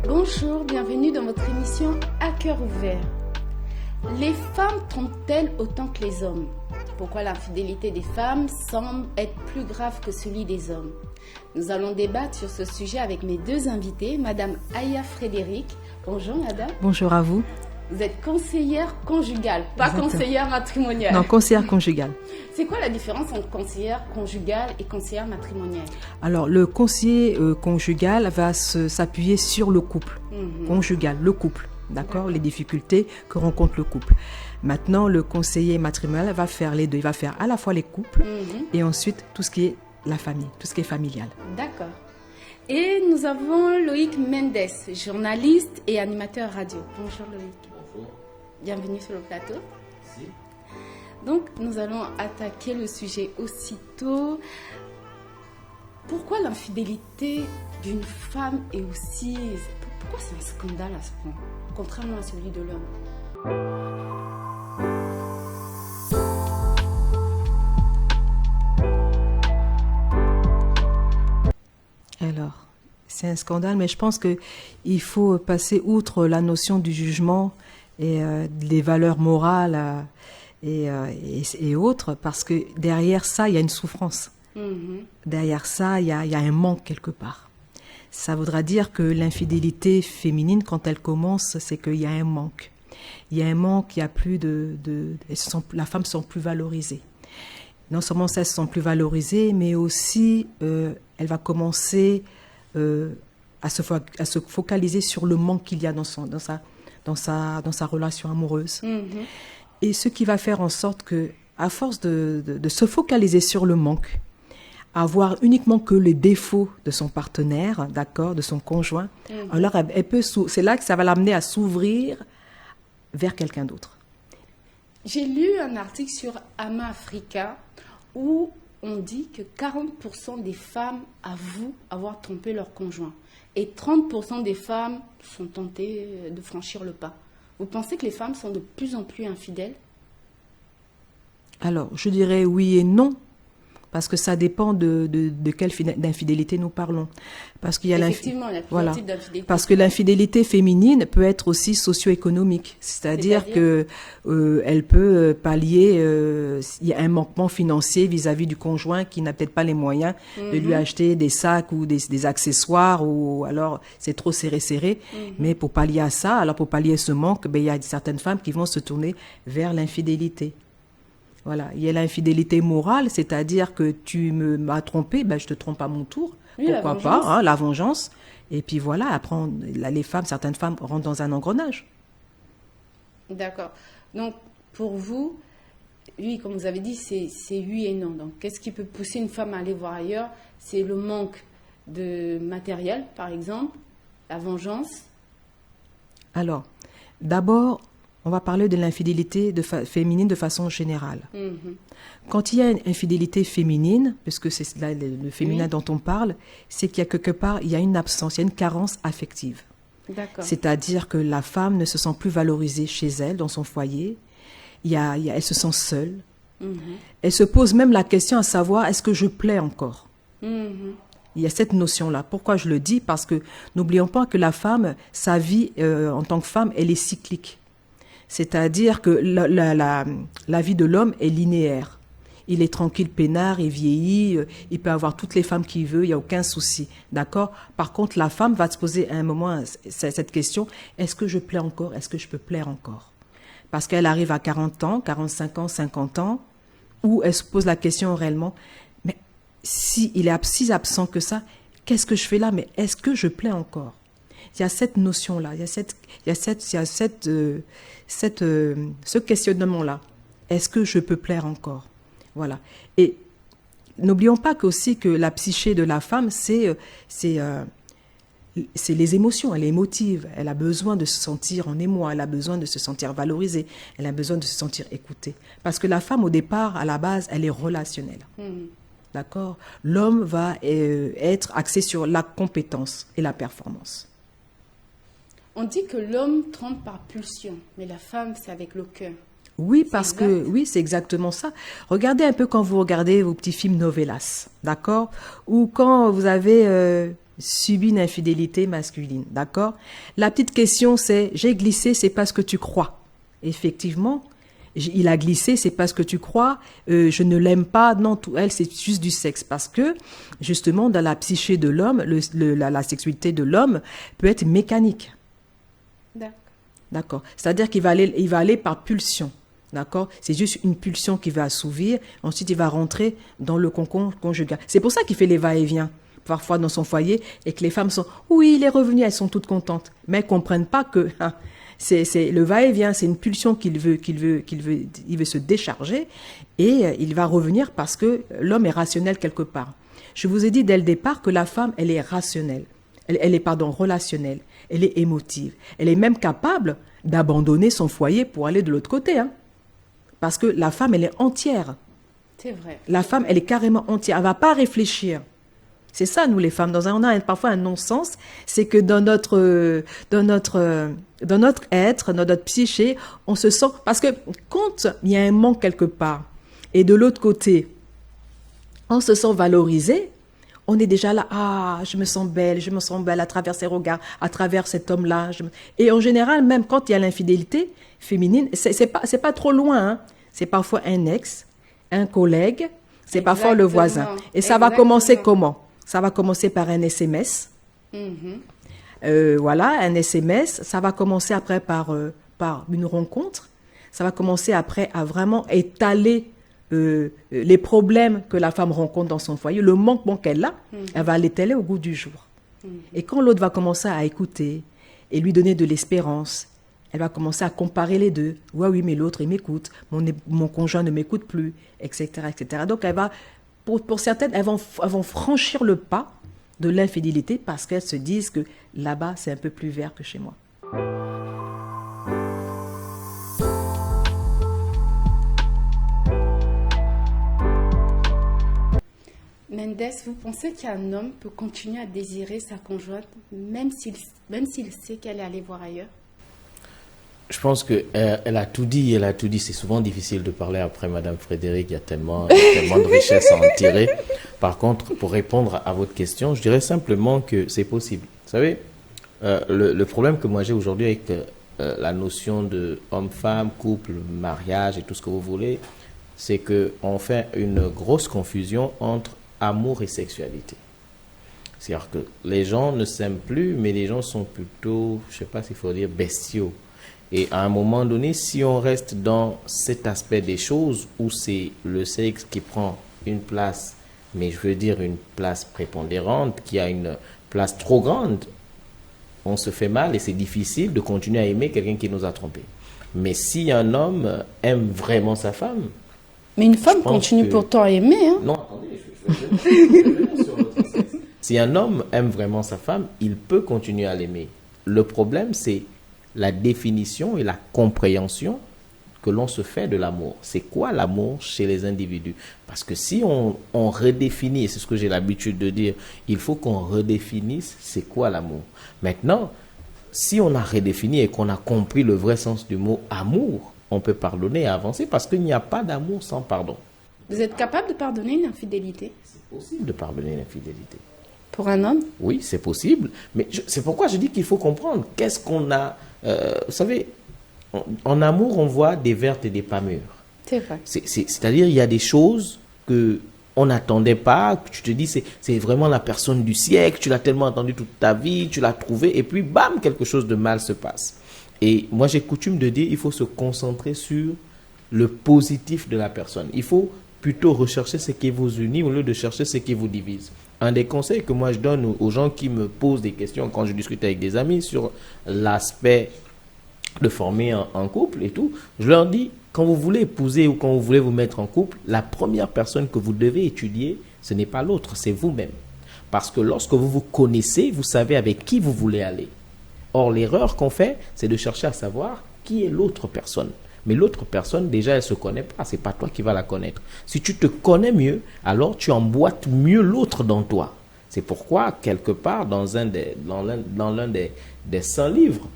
Bonjour, bienvenue dans votre émission À cœur ouvert. Les femmes trompent-elles autant que les hommes? Pourquoi l'infidélité des femmes semble être plus grave que celui des hommes? Nous allons débattre sur ce sujet avec mes deux invités, Madame Aya Frédéric. Bonjour Madame. Bonjour à vous. Vous êtes conseillère conjugale, pas Exactement. Conseillère matrimoniale. Non, conseillère conjugale. C'est quoi la différence entre conseillère conjugale et conseillère matrimoniale? Alors, le conseiller conjugal va s'appuyer sur le couple conjugal, le couple, d'accord, les difficultés que rencontre le couple. Maintenant, le conseiller matrimonial va faire les deux. Il va faire à la fois les couples et ensuite tout ce qui est la famille, tout ce qui est familial. D'accord. Et nous avons Loïc Mendes, journaliste et animateur radio. Bonjour Loïc. Bonjour. Bienvenue sur le plateau. Merci. Donc, nous allons attaquer le sujet aussitôt. Pourquoi l'infidélité d'une femme est aussi... Pourquoi c'est un scandale à ce point, contrairement à celui de l'homme? Alors, c'est un scandale, mais je pense qu'il faut passer outre la notion du jugement et des valeurs morales et autres, parce que derrière ça, il y a une souffrance. Derrière ça, il y a un manque quelque part. Ça voudra dire que l'infidélité féminine, quand elle commence, c'est qu'il y a un manque. Il y a un manque, il y a plus la femme ne se sent plus valorisée. Non seulement ça, elle se sent plus valorisée, mais aussi elle va commencer à se focaliser sur le manque qu'il y a dans sa relation amoureuse. Et ce qui va faire en sorte que, à force de se focaliser sur le manque, à voir uniquement que les défauts de son partenaire, d'accord, de son conjoint, alors c'est là que ça va l'amener à s'ouvrir vers quelqu'un d'autre. J'ai lu un article sur Ama Africa où on dit que 40% des femmes avouent avoir trompé leur conjoint et 30% des femmes sont tentées de franchir le pas. Vous pensez que les femmes sont de plus en plus infidèles? Alors, je dirais oui et non, parce que ça dépend de quelle d'infidélité nous parlons. Parce qu'il y a Effectivement, il y a plusieurs types d'infidélité. Parce que l'infidélité féminine peut être aussi socio-économique, c'est-à-dire que elle peut pallier, il y a un manquement financier vis-à-vis du conjoint qui n'a peut-être pas les moyens de lui acheter des sacs ou des accessoires, ou alors c'est trop serré. Mais pour pallier à ça, pour pallier ce manque, il y a certaines femmes qui vont se tourner vers l'infidélité. Voilà, il y a l'infidélité morale, c'est-à-dire que tu m'as trompé, je te trompe à mon tour, oui, pourquoi pas, la vengeance. Et puis voilà, après, certaines femmes rentrent dans un engrenage. D'accord. Donc, pour vous, oui, comme vous avez dit, c'est oui et non. Donc, qu'est-ce qui peut pousser une femme à aller voir ailleurs? C'est le manque de matériel, par exemple, la vengeance. Alors, d'abord, on va parler de l'infidélité féminine de façon générale. Quand il y a une infidélité féminine, puisque c'est là le féminin dont on parle, c'est qu'il y a quelque part, il y a une absence, il y a une carence affective. C'est-à-dire que la femme ne se sent plus valorisée chez elle, dans son foyer. Elle se sent seule. Elle se pose même la question à savoir, est-ce que je plais encore? Il y a cette notion-là. Pourquoi je le dis? Parce que n'oublions pas que la femme, sa vie en tant que femme, elle est cyclique. C'est-à-dire que la vie de l'homme est linéaire. Il est tranquille, peinard, il vieillit, il peut avoir toutes les femmes qu'il veut, il n'y a aucun souci. D'accord? Par contre, la femme va se poser à un moment cette question, est-ce que je plais encore? Est-ce que je peux plaire encore? Parce qu'elle arrive à 40 ans, 45 ans, 50 ans, où elle se pose la question réellement, mais s'il est si absent que ça, qu'est-ce que je fais là? Mais est-ce que je plais encore? Il y a cette notion-là, il y a ce questionnement-là. Est-ce que je peux plaire encore? Voilà. Et n'oublions pas aussi que la psyché de la femme, c'est les émotions. Elle est émotive. Elle a besoin de se sentir en émoi. Elle a besoin de se sentir valorisée. Elle a besoin de se sentir écoutée. Parce que la femme, au départ, à la base, elle est relationnelle. D'accord? L'homme va être axé sur la compétence et la performance. On dit que l'homme trompe par pulsion, mais la femme, c'est avec le cœur. Oui, parce que oui, c'est exactement ça. Regardez un peu quand vous regardez vos petits films novelas, d'accord? Ou quand vous avez subit une infidélité masculine, d'accord? La petite question c'est, j'ai glissé, c'est parce que tu crois. Effectivement, il a glissé, c'est parce que tu crois, je ne l'aime pas, non, elle, c'est juste du sexe. Parce que, justement, dans la psyché de l'homme, la sexualité de l'homme peut être mécanique. D'accord. C'est-à-dire qu'il va aller par pulsion. D'accord? C'est juste une pulsion qui va assouvir, ensuite il va rentrer dans le cocon conjugal. C'est pour ça qu'il fait les va-et-vient, parfois dans son foyer, et que les femmes sont, oui, il est revenu, elles sont toutes contentes. Mais elles ne comprennent pas que... c'est le va-et-vient, c'est une pulsion il veut se décharger et il va revenir parce que l'homme est rationnel quelque part. Je vous ai dit dès le départ que la femme, elle est rationnelle, elle est relationnelle, elle est émotive, elle est même capable d'abandonner son foyer pour aller de l'autre côté, hein. Parce que la femme, elle est entière. C'est vrai. La femme, elle est carrément entière, elle va pas réfléchir. C'est ça, nous les femmes. On a parfois un non-sens, c'est que dans notre être, dans notre psyché, on se sent... Parce que quand il y a un manque quelque part, et de l'autre côté, on se sent valorisé, on est déjà là, ah, je me sens belle à travers ses regards, à travers cet homme-là. Et en général, même quand il y a l'infidélité féminine, c'est pas trop loin, hein. C'est parfois un ex, un collègue, c'est parfois le voisin. Et ça va commencer comment? Ça va commencer par un SMS. Voilà, un SMS. Ça va commencer après par une rencontre. Ça va commencer après à vraiment étaler les problèmes que la femme rencontre dans son foyer, le manquement qu'elle a, elle va l'étaler au goût du jour. Et quand l'autre va commencer à écouter et lui donner de l'espérance, elle va commencer à comparer les deux. Ouais, oui, mais l'autre, il m'écoute. Mon conjoint ne m'écoute plus, etc., etc. Donc, elle va... Pour certaines, elles vont franchir le pas de l'infidélité parce qu'elles se disent que là-bas, c'est un peu plus vert que chez moi. Mendes, vous pensez qu'un homme peut continuer à désirer sa conjointe même s'il sait qu'elle est allée voir ailleurs? Je pense qu'elle a tout dit, C'est souvent difficile de parler après Madame Frédéric, il y a tellement de richesses à en tirer. Par contre, pour répondre à votre question, je dirais simplement que c'est possible. Vous savez, le problème que moi j'ai aujourd'hui avec la notion de homme-femme, couple, mariage et tout ce que vous voulez, c'est qu'on fait une grosse confusion entre amour et sexualité. C'est-à-dire que les gens ne s'aiment plus, mais les gens sont plutôt, je ne sais pas s'il faut dire, bestiaux. Et à un moment donné, si on reste dans cet aspect des choses où c'est le sexe qui prend une place, mais je veux dire une place prépondérante, qui a une place trop grande, on se fait mal et c'est difficile de continuer à aimer quelqu'un qui nous a trompés. Mais si un homme aime vraiment sa femme... Mais une femme continue pourtant à aimer, hein? Non, attendez, je sur l'autre sexe. Si un homme aime vraiment sa femme, il peut continuer à l'aimer. Le problème, c'est la définition et la compréhension que l'on se fait de l'amour. C'est quoi l'amour chez les individus? Parce que si on redéfinit, et c'est ce que j'ai l'habitude de dire, il faut qu'on redéfinisse c'est quoi l'amour. Maintenant, si on a redéfini et qu'on a compris le vrai sens du mot amour, on peut pardonner et avancer parce qu'il n'y a pas d'amour sans pardon. Vous êtes capable de pardonner une infidélité? C'est possible de pardonner une infidélité. Pour un homme? Oui, c'est possible. Mais c'est pourquoi je dis qu'il faut comprendre. Qu'est-ce qu'on a... vous savez, en amour, on voit des vertes et des pas mûres. C'est vrai. C'est-à-dire, il y a des choses qu'on n'attendait pas, que tu te dis, c'est vraiment la personne du siècle, tu l'as tellement entendu toute ta vie, tu l'as trouvé, et puis bam, quelque chose de mal se passe. Et moi, j'ai coutume de dire, il faut se concentrer sur le positif de la personne. Il faut plutôt rechercher ce qui vous unit au lieu de chercher ce qui vous divise. Un des conseils que moi je donne aux gens qui me posent des questions quand je discute avec des amis sur l'aspect de former un couple et tout, je leur dis, quand vous voulez épouser ou quand vous voulez vous mettre en couple, la première personne que vous devez étudier, ce n'est pas l'autre, c'est vous-même. Parce que lorsque vous vous connaissez, vous savez avec qui vous voulez aller. Or, l'erreur qu'on fait, c'est de chercher à savoir qui est l'autre personne. Mais l'autre personne, déjà, elle ne se connaît pas. Ce n'est pas toi qui vas la connaître. Si tu te connais mieux, alors tu emboîtes mieux l'autre dans toi. C'est pourquoi, quelque part, dans l'un des 100 livres,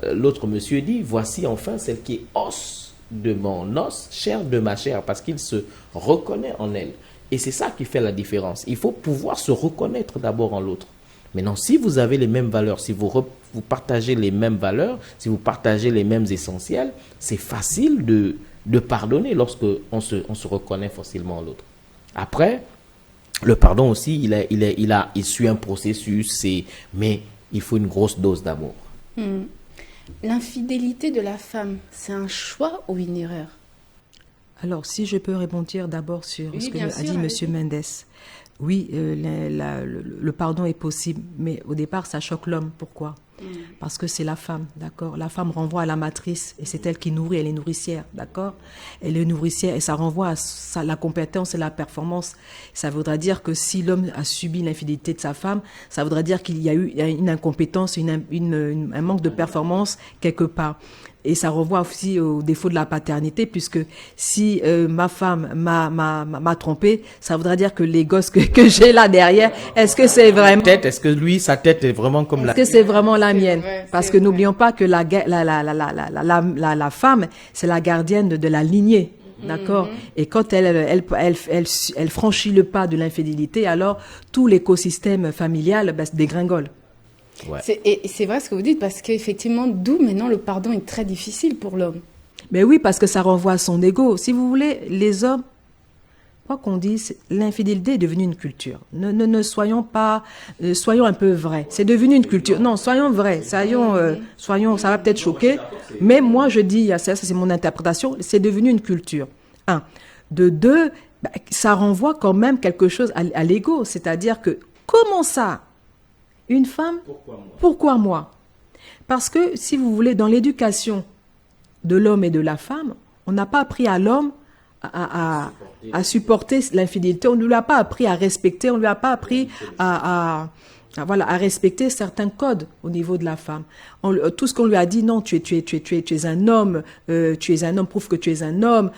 l'autre monsieur dit, voici enfin celle qui est os de mon os, chair de ma chair, parce qu'il se reconnaît en elle. Et c'est ça qui fait la différence. Il faut pouvoir se reconnaître d'abord en l'autre. Maintenant, si vous avez les mêmes valeurs, si vous partagez les mêmes valeurs, si vous partagez les mêmes essentiels, c'est facile de pardonner lorsque on se reconnaît facilement l'autre. Après, le pardon aussi, il suit un processus, mais il faut une grosse dose d'amour. L'infidélité de la femme, c'est un choix ou une erreur? Alors, si je peux rebondir d'abord sur ce que a dit M. Mendes. Oui, le pardon est possible, mais au départ, ça choque l'homme. Pourquoi? Parce que c'est la femme, d'accord? La femme renvoie à la matrice, et c'est elle qui nourrit, elle est nourricière, d'accord? Elle est nourricière, et ça renvoie à la compétence et la performance. Ça voudra dire que si l'homme a subi l'infidélité de sa femme, ça voudra dire qu'il y a eu une incompétence, un manque de performance quelque part. Et ça renvoie aussi au défaut de la paternité, puisque si ma femme m'a trompé, ça voudra dire que les gosses que j'ai là derrière, est-ce que c'est vraiment... Est-ce que lui, sa tête est vraiment comme la... Est-ce que c'est vraiment la mienne? Parce que n'oublions pas que la femme, c'est la gardienne de la lignée. D'accord? Et quand elle franchit le pas de l'infidélité, alors tout l'écosystème familial dégringole. Ouais. C'est vrai ce que vous dites, parce qu'effectivement, d'où maintenant le pardon est très difficile pour l'homme. Mais oui, parce que ça renvoie à son ego. Si vous voulez, les hommes, quoi qu'on dise, l'infidélité est devenue une culture. Ne soyons pas, soyons un peu vrais. C'est devenu une culture. Non, soyons vrais. Soyons, ça va peut-être choquer, mais moi je dis, ça c'est mon interprétation, c'est devenu une culture. Un. De deux, ça renvoie quand même quelque chose à l'ego. C'est-à-dire que, comment ça? Une femme, pourquoi moi? Parce que, si vous voulez, dans l'éducation de l'homme et de la femme, on n'a pas appris à l'homme à supporter l'infidélité, on ne lui a pas appris à respecter, on ne lui a pas appris à respecter certains codes au niveau de la femme. Tout ce qu'on lui a dit, non, tu es un homme, prouve que tu es un homme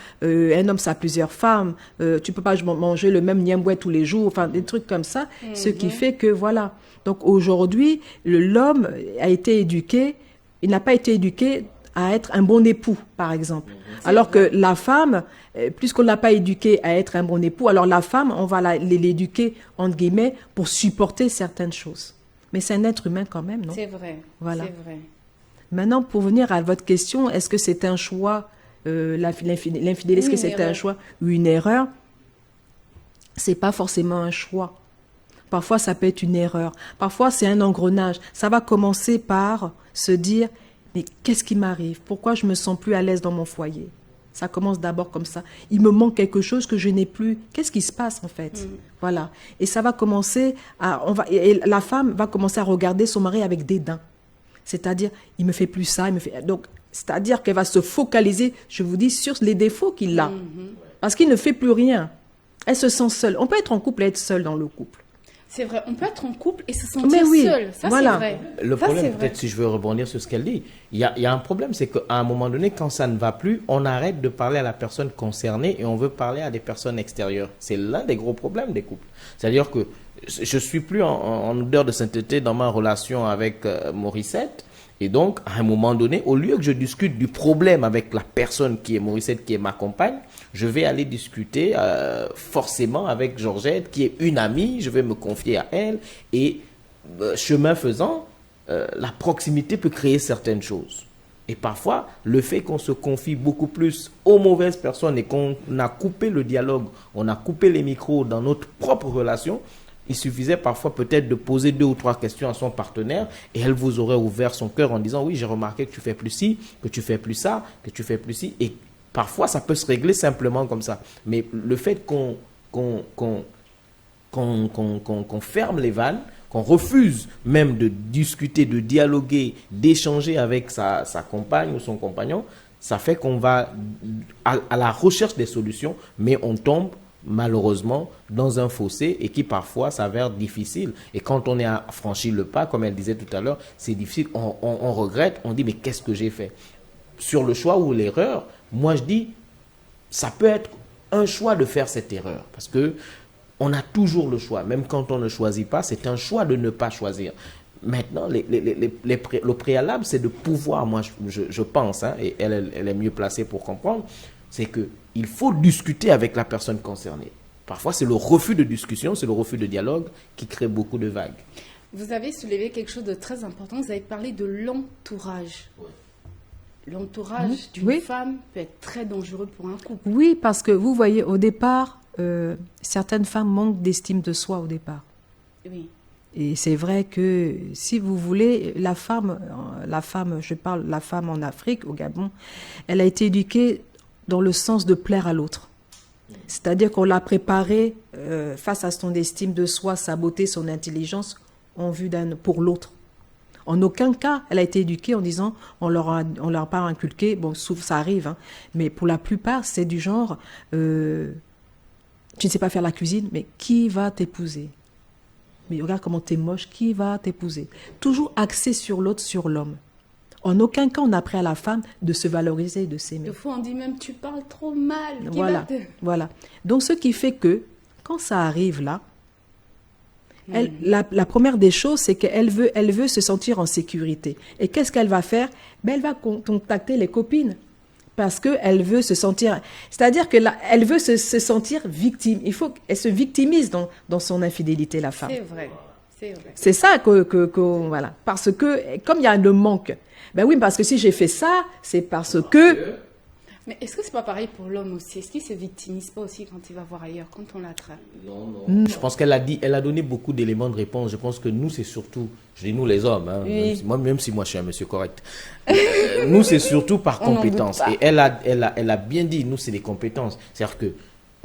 ça a plusieurs femmes, tu peux pas manger le même niemboué tous les jours, enfin des trucs comme ça, ce qui fait que voilà. Donc aujourd'hui, l'homme a été éduqué, il n'a pas été éduqué à être un bon époux, par exemple. Alors que la femme, puisqu'on ne l'a pas éduqué à être un bon époux, alors la femme, on va l'éduquer, entre guillemets, pour supporter certaines choses. Mais c'est un être humain quand même, non? C'est vrai, voilà. C'est vrai. Maintenant, pour venir à votre question, est-ce que c'est un choix, l'infidélité, est-ce que c'est un choix ou une erreur? C'est pas forcément un choix. Parfois, ça peut être une erreur. Parfois, c'est un engrenage. Ça va commencer par se dire, mais qu'est-ce qui m'arrive? Pourquoi je me sens plus à l'aise dans mon foyer? Ça commence d'abord comme ça. Il me manque quelque chose que je n'ai plus. Qu'est-ce qui se passe en fait? Voilà. Et ça va commencer et la femme va commencer à regarder son mari avec dédain. C'est-à-dire, il me fait plus ça, donc, c'est-à-dire qu'elle va se focaliser, je vous dis, sur les défauts qu'il a. Parce qu'il ne fait plus rien. Elle se sent seule. On peut être en couple et être seule dans le couple. C'est vrai, on peut être en couple et se sentir seul. Ça, voilà. C'est vrai. Le problème, peut-être si je veux rebondir sur ce qu'elle dit, il y a un problème, c'est qu'à un moment donné, quand ça ne va plus, on arrête de parler à la personne concernée et on veut parler à des personnes extérieures. C'est l'un des gros problèmes des couples. C'est-à-dire que je suis plus en odeur de sainteté dans ma relation avec Morissette. Et donc, à un moment donné, au lieu que je discute du problème avec la personne qui est Morissette, qui est ma compagne, je vais aller discuter forcément avec Georgette, qui est une amie, je vais me confier à elle. Et chemin faisant, la proximité peut créer certaines choses. Et parfois, le fait qu'on se confie beaucoup plus aux mauvaises personnes et qu'on a coupé le dialogue, on a coupé les micros dans notre propre relation, il suffisait parfois peut-être de poser 2 ou 3 questions à son partenaire et elle vous aurait ouvert son cœur en disant « Oui, j'ai remarqué que tu fais plus ci, que tu fais plus ça, que tu fais plus ci. » Et parfois, ça peut se régler simplement comme ça. Mais le fait qu'on ferme les vannes, qu'on refuse même de discuter, de dialoguer, d'échanger avec sa compagne ou son compagnon, ça fait qu'on va à la recherche des solutions, mais on tombe malheureusement dans un fossé et qui parfois s'avère difficile. Et quand on est à franchir le pas, comme elle disait tout à l'heure, c'est difficile, on regrette, on dit mais qu'est-ce que j'ai fait? Sur le choix ou l'erreur, moi je dis, ça peut être un choix de faire cette erreur parce que on a toujours le choix, même quand on ne choisit pas, c'est un choix de ne pas choisir. Maintenant, le préalable, c'est de pouvoir, moi je pense, hein, et elle est mieux placée pour comprendre, c'est qu'il faut discuter avec la personne concernée. Parfois, c'est le refus de discussion, c'est le refus de dialogue qui crée beaucoup de vagues. Vous avez soulevé quelque chose de très important. Vous avez parlé de l'entourage. Ouais. L'entourage d'une Oui. femme peut être très dangereux pour un couple. Oui, parce que vous voyez, au départ, certaines femmes manquent d'estime de soi au départ. Oui. Et c'est vrai que si vous voulez, la femme, je parle la femme en Afrique, au Gabon, elle a été éduquée dans le sens de plaire à l'autre. C'est-à-dire qu'on l'a préparée face à son estime de soi, sa beauté, son intelligence, en vue pour l'autre. En aucun cas, elle a été éduquée en disant, on leur a pas inculqué, bon, ça arrive, hein, mais pour la plupart, c'est du genre, tu ne sais pas faire la cuisine, mais qui va t'épouser? Mais regarde comment t'es moche, qui va t'épouser? Toujours axé sur l'autre, sur l'homme. En aucun cas, on appris à la femme de se valoriser et de s'aimer. Des fois, on dit même, tu parles trop mal. Qui Voilà, va te... voilà. Donc, ce qui fait que, quand ça arrive là, la première des choses, c'est qu'elle veut se sentir en sécurité. Et qu'est-ce qu'elle va faire? Ben, elle va contacter les copines. Parce qu'elle veut se sentir... C'est-à-dire elle veut se sentir victime. Il faut qu'elle se victimise dans son infidélité, la femme. C'est vrai, c'est vrai. C'est ça voilà. Parce que, comme il y a le manque, ben oui, parce que si j'ai fait ça, c'est parce que... Mais est-ce que c'est pas pareil pour l'homme aussi? Est-ce qu'il se victimise pas aussi quand il va voir ailleurs, quand on l'attrape? Non. Je pense qu'elle a donné beaucoup d'éléments de réponse. Je pense que nous, c'est surtout, je dis nous les hommes, hein, Oui. même si moi je suis un monsieur correct, nous c'est surtout par On n'en compétence. doute pas. Et elle a bien dit, nous c'est des compétences. C'est-à-dire que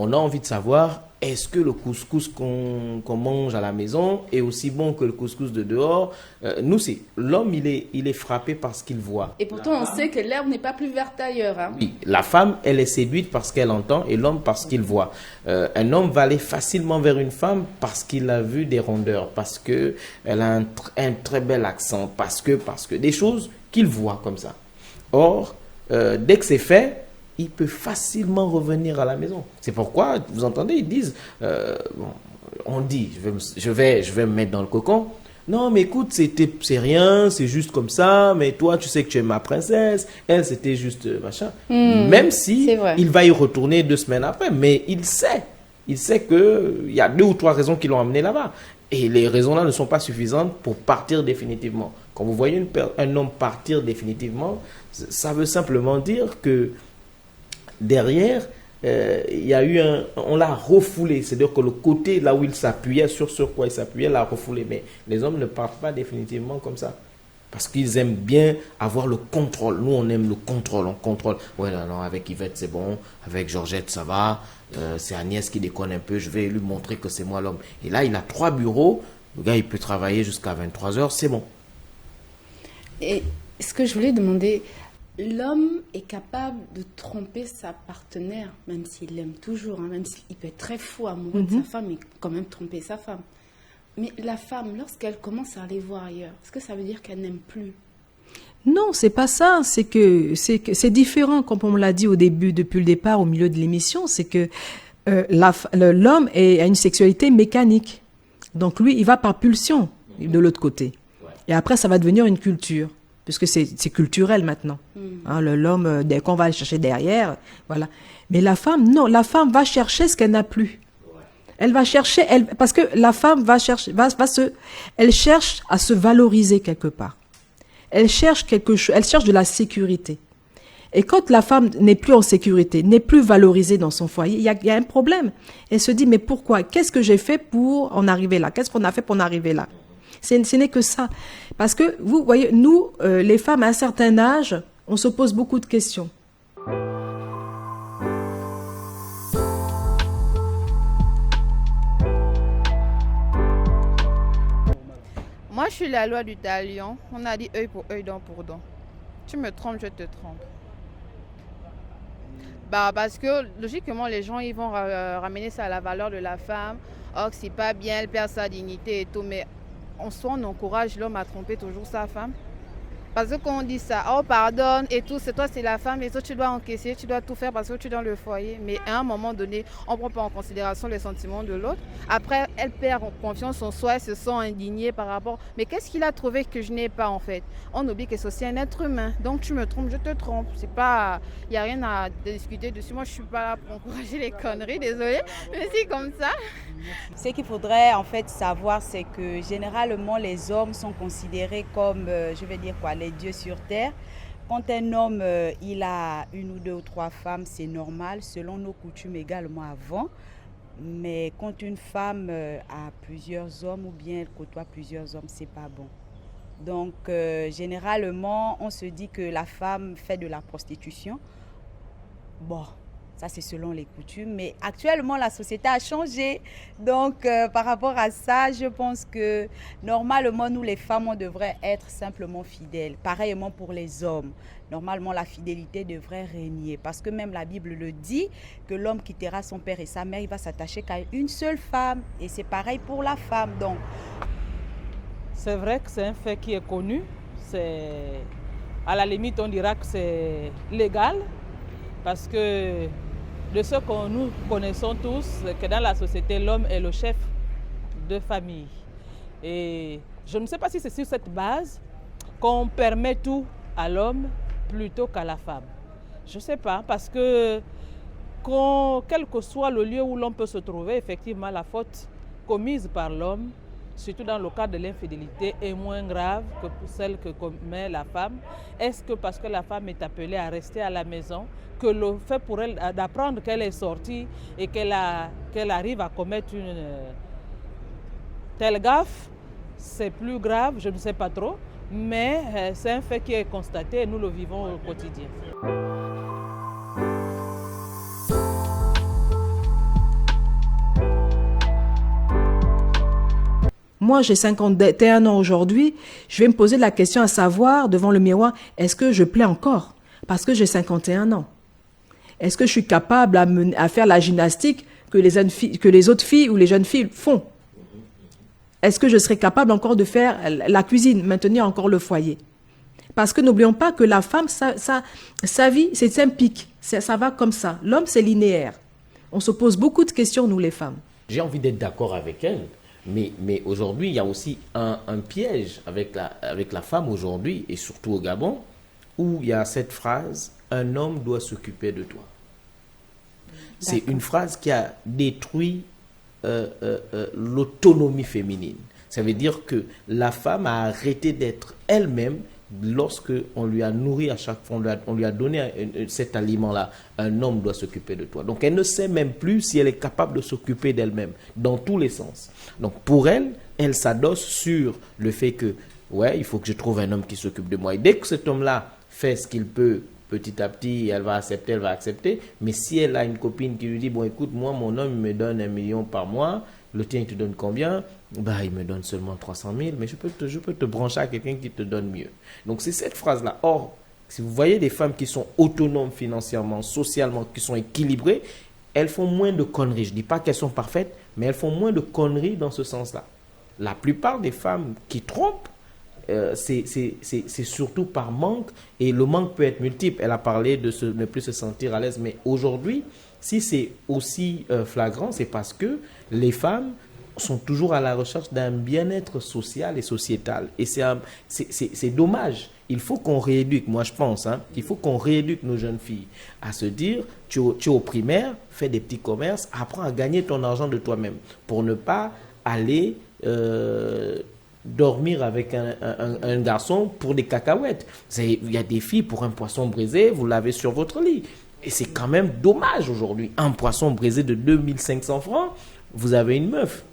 on a envie de savoir, est-ce que le couscous qu'on mange à la maison est aussi bon que le couscous de dehors? Nous, c'est l'homme, il est frappé par ce qu'il voit. Et pourtant, on sait que l'herbe n'est pas plus verte ailleurs. Hein? Oui, la femme, elle est séduite parce qu'elle entend et l'homme parce qu'il voit. Un homme va aller facilement vers une femme parce qu'il a vu des rondeurs, parce qu'elle a un très bel accent, parce que des choses qu'il voit comme ça. Or, dès que c'est fait, il peut facilement revenir à la maison. C'est pourquoi, vous entendez, ils disent, on dit, je vais me mettre dans le cocon. Non, mais écoute, c'est rien, c'est juste comme ça, mais toi, tu sais que tu es ma princesse, elle, c'était juste machin. Même si c'est vrai. il va y retourner 2 semaines après, mais il sait qu'il y a 2 ou 3 raisons qui l'ont amené là-bas. Et les raisons-là ne sont pas suffisantes pour partir définitivement. Quand vous voyez un homme partir définitivement, ça veut simplement dire que derrière, il y a eu on l'a refoulé, c'est-à-dire que le côté là où il s'appuyait, sur quoi il s'appuyait, l'a refoulé. Mais les hommes ne partent pas définitivement comme ça. Parce qu'ils aiment bien avoir le contrôle. Nous, on aime le contrôle, on contrôle. Ouais, non, avec Yvette, c'est bon. Avec Georgette, ça va. C'est Agnès qui déconne un peu. Je vais lui montrer que c'est moi l'homme. Et là, il a 3 bureaux. Le gars, il peut travailler jusqu'à 23h. C'est bon. Et ce que je voulais demander, l'homme est capable de tromper sa partenaire, même s'il l'aime toujours, hein, même s'il peut être très fou amoureux de sa femme, mais quand même tromper sa femme. Mais la femme, lorsqu'elle commence à aller voir ailleurs, est-ce que ça veut dire qu'elle n'aime plus? Non, c'est pas ça. C'est que c'est différent, comme on me l'a dit au début, depuis le départ, au milieu de l'émission. C'est que l'homme a une sexualité mécanique. Donc lui, il va par pulsion de l'autre côté. Et après, ça va devenir une culture, puisque c'est culturel maintenant. Hein, l'homme, dès qu'on va le chercher derrière, voilà. Mais la femme, non, la femme va chercher ce qu'elle n'a plus. Elle va chercher, parce que la femme va chercher, elle cherche à se valoriser quelque part. Elle cherche quelque chose, elle cherche de la sécurité. Et quand la femme n'est plus en sécurité, n'est plus valorisée dans son foyer, il y a un problème. Elle se dit, mais pourquoi? Qu'est-ce que j'ai fait pour en arriver là? Qu'est-ce qu'on a fait pour en arriver là? Ce n'est que ça. Parce que, vous voyez, nous, les femmes, à un certain âge, on se pose beaucoup de questions. Moi, je suis la loi du talion. On a dit œil pour œil, dent pour dent. Tu me trompes, je te trompe. Parce que, logiquement, les gens, ils vont ramener ça à la valeur de la femme. Oh, que c'est pas bien, elle perd sa dignité et tout. Mais en soi, on encourage l'homme à tromper toujours sa femme. Parce que quand on dit ça, oh pardonne et tout, c'est toi, c'est la femme, et toi tu dois encaisser, tu dois tout faire parce que tu es dans le foyer. Mais à un moment donné, on ne prend pas en considération les sentiments de l'autre. Après, elle perd confiance en soi, elle se sent indignée par rapport. Mais qu'est-ce qu'il a trouvé que je n'ai pas en fait? On oublie que c'est aussi un être humain. Donc tu me trompes, je te trompe. C'est pas, il n'y a rien à discuter dessus. Moi je suis pas là pour encourager les conneries, désolée. Mais c'est comme ça. Ce qu'il faudrait en fait savoir, c'est que généralement les hommes sont considérés comme, je vais dire quoi, les dieux sur terre. Quand un homme il a une ou deux ou trois femmes, c'est normal, selon nos coutumes également avant. Mais quand une femme a plusieurs hommes ou bien elle côtoie plusieurs hommes, c'est pas bon. Donc généralement, on se dit que la femme fait de la prostitution. Bon. Ça, c'est selon les coutumes. Mais actuellement, la société a changé. Donc, par rapport à ça, je pense que normalement, nous, les femmes, on devrait être simplement fidèles. Pareillement pour les hommes. Normalement, la fidélité devrait régner. Parce que même la Bible le dit, que l'homme quittera son père et sa mère, il va s'attacher qu'à une seule femme. Et c'est pareil pour la femme. Donc, c'est vrai que c'est un fait qui est connu. À la limite, on dira que c'est légal. Parce que de ce que nous connaissons tous, que dans la société, l'homme est le chef de famille. Et je ne sais pas si c'est sur cette base qu'on permet tout à l'homme plutôt qu'à la femme. Je ne sais pas, parce que quel que soit le lieu où l'on peut se trouver, effectivement, la faute commise par l'homme, surtout dans le cas de l'infidélité, est moins grave que celle que commet la femme. Est-ce que parce que la femme est appelée à rester à la maison, que le fait pour elle d'apprendre qu'elle est sortie et qu'elle arrive à commettre une telle gaffe, c'est plus grave, je ne sais pas trop, mais c'est un fait qui est constaté et nous le vivons au quotidien. Moi, j'ai 51 ans aujourd'hui, je vais me poser la question à savoir, devant le miroir, est-ce que je plais encore? Parce que j'ai 51 ans. Est-ce que je suis capable à faire la gymnastique que les autres filles ou les jeunes filles font? Est-ce que je serai capable encore de faire la cuisine, maintenir encore le foyer? Parce que n'oublions pas que la femme, sa vie, c'est un pic. Ça va comme ça. L'homme, c'est linéaire. On se pose beaucoup de questions, nous les femmes. J'ai envie d'être d'accord avec elle. Mais aujourd'hui, il y a aussi un piège avec la femme aujourd'hui, et surtout au Gabon, où il y a cette phrase « un homme doit s'occuper de toi ». C'est une phrase qui a détruit l'autonomie féminine. Ça veut dire que la femme a arrêté d'être elle-même lorsque on lui a nourri à chaque fois, on lui a donné cet aliment-là. Un homme doit s'occuper de toi. Donc elle ne sait même plus si elle est capable de s'occuper d'elle-même, dans tous les sens. Donc pour elle, elle s'adosse sur le fait que, ouais, il faut que je trouve un homme qui s'occupe de moi. Et dès que cet homme-là fait ce qu'il peut, petit à petit, elle va accepter. Mais si elle a une copine qui lui dit, bon écoute, moi mon homme il me donne 1 million par mois, le tien il te donne combien? Bah il me donne seulement 300 000, mais je peux te brancher à quelqu'un qui te donne mieux. Donc c'est cette phrase-là. Or, si vous voyez des femmes qui sont autonomes financièrement, socialement, qui sont équilibrées, elles font moins de conneries. Je ne dis pas qu'elles sont parfaites, mais elles font moins de conneries dans ce sens-là. La plupart des femmes qui trompent, c'est surtout par manque, et le manque peut être multiple. Elle a parlé de ne plus se sentir à l'aise, mais aujourd'hui, si c'est aussi flagrant, c'est parce que les femmes sont toujours à la recherche d'un bien-être social et sociétal. Et c'est dommage. Il faut qu'on rééduque, moi je pense, il faut qu'on rééduque nos jeunes filles à se dire, tu es au primaire, fais des petits commerces, apprends à gagner ton argent de toi-même pour ne pas aller dormir avec un garçon pour des cacahuètes. Il y a des filles pour un poisson braisé, vous l'avez sur votre lit. Et c'est quand même dommage aujourd'hui. Un poisson braisé de 2500 francs, vous avez une meuf.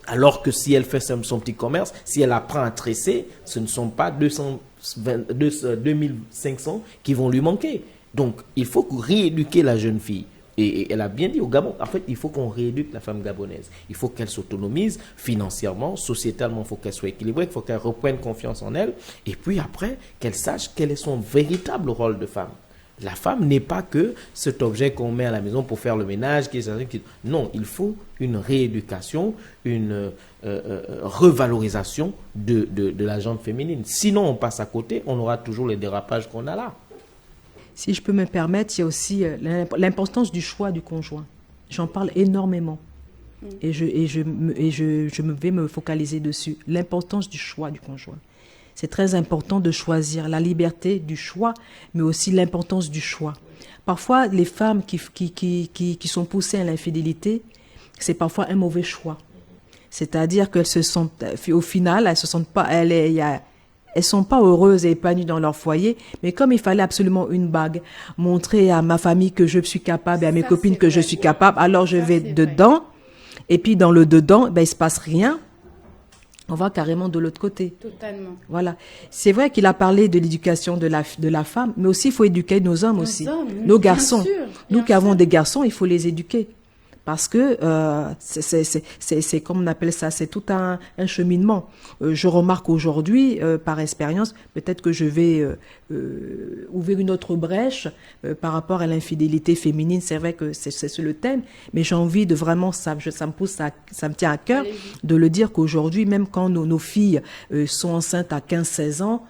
Alors que si elle fait son petit commerce, si elle apprend à tresser, ce ne sont pas 2500 qui vont lui manquer. Donc, il faut rééduquer la jeune fille. Et elle a bien dit au Gabon, en fait, il faut qu'on rééduque la femme gabonaise. Il faut qu'elle s'autonomise financièrement, sociétalement, il faut qu'elle soit équilibrée, il faut qu'elle reprenne confiance en elle. Et puis après, qu'elle sache quel est son véritable rôle de femme. La femme n'est pas que cet objet qu'on met à la maison pour faire le ménage. Non, il faut une rééducation, une revalorisation de la gente féminine. Sinon, on passe à côté, on aura toujours les dérapages qu'on a là. Si je peux me permettre, il y a aussi l'importance du choix du conjoint. J'en parle énormément. Et je vais me focaliser dessus. L'importance du choix du conjoint. C'est très important de choisir, la liberté du choix, mais aussi l'importance du choix. Parfois, les femmes qui sont poussées à l'infidélité, c'est parfois un mauvais choix. C'est-à-dire qu'elles se sentent, au final, elles se sentent pas, elles sont pas heureuses et épanouies dans leur foyer, mais comme il fallait absolument une bague, montrer à ma famille que je suis capable et à mes copines que je suis capable, alors je vais dedans, et puis dans le dedans, il se passe rien. On va carrément de l'autre côté. Totalement. Voilà. C'est vrai qu'il a parlé de l'éducation de la femme, mais aussi il faut éduquer nos hommes aussi. Nos garçons. Nous qui avons des garçons, il faut les éduquer. Parce que c'est comme on appelle ça, c'est tout un cheminement. Je remarque aujourd'hui, par expérience, peut-être que je vais ouvrir une autre brèche par rapport à l'infidélité féminine. C'est vrai que c'est le thème, mais j'ai envie de vraiment, ça me tient à cœur de le dire qu'aujourd'hui, même quand nos filles sont enceintes à 15-16 ans,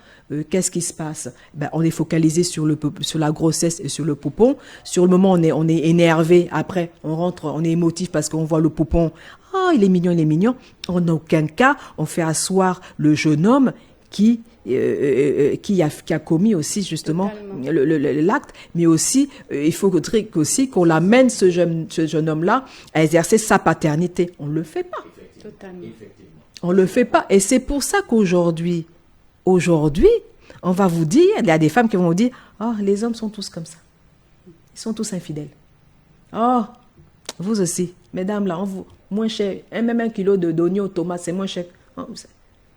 qu'est-ce qui se passe? On est focalisé sur la grossesse et sur le poupon. Sur le moment, on est énervé. Après, on rentre, on est émotif parce qu'on voit le poupon. Ah, il est mignon, il est mignon. En aucun cas, on fait asseoir le jeune homme qui a commis aussi justement l'acte, mais aussi il faudrait aussi qu'on l'amène ce jeune homme-là à exercer sa paternité. On le fait pas. Totalement. On le fait pas, et c'est pour ça qu'aujourd'hui, on va vous dire, il y a des femmes qui vont vous dire, oh, les hommes sont tous comme ça. Ils sont tous infidèles. Oh, vous aussi, mesdames, là, moins cher, même 1 kilo d'oignons, tomates, c'est moins cher. Oh,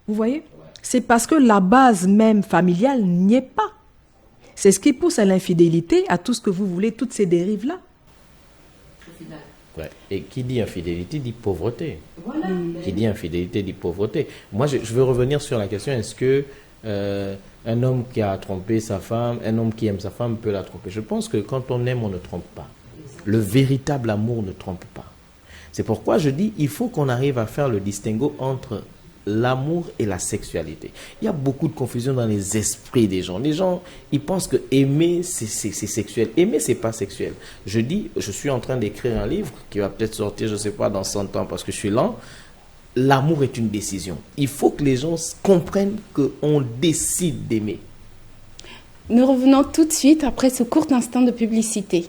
vous voyez? C'est parce que la base même familiale n'y est pas. C'est ce qui pousse à l'infidélité, à tout ce que vous voulez, toutes ces dérives-là. Ouais. Et qui dit infidélité dit pauvreté. Voilà. Qui dit infidélité dit pauvreté. Moi, je veux revenir sur la question, est-ce que un homme qui a trompé sa femme, un homme qui aime sa femme peut la tromper? Je pense que quand on aime, on ne trompe pas. Le véritable amour ne trompe pas. C'est pourquoi je dis, il faut qu'on arrive à faire le distinguo entre l'amour et la sexualité. Il y a beaucoup de confusion dans les esprits des gens. Les gens, ils pensent que aimer, c'est sexuel. Aimer, c'est pas sexuel. Je suis en train d'écrire un livre qui va peut-être sortir, je sais pas, dans 100 ans parce que je suis lent. L'amour est une décision. Il faut que les gens comprennent qu'on décide d'aimer. Nous revenons tout de suite après ce court instant de publicité.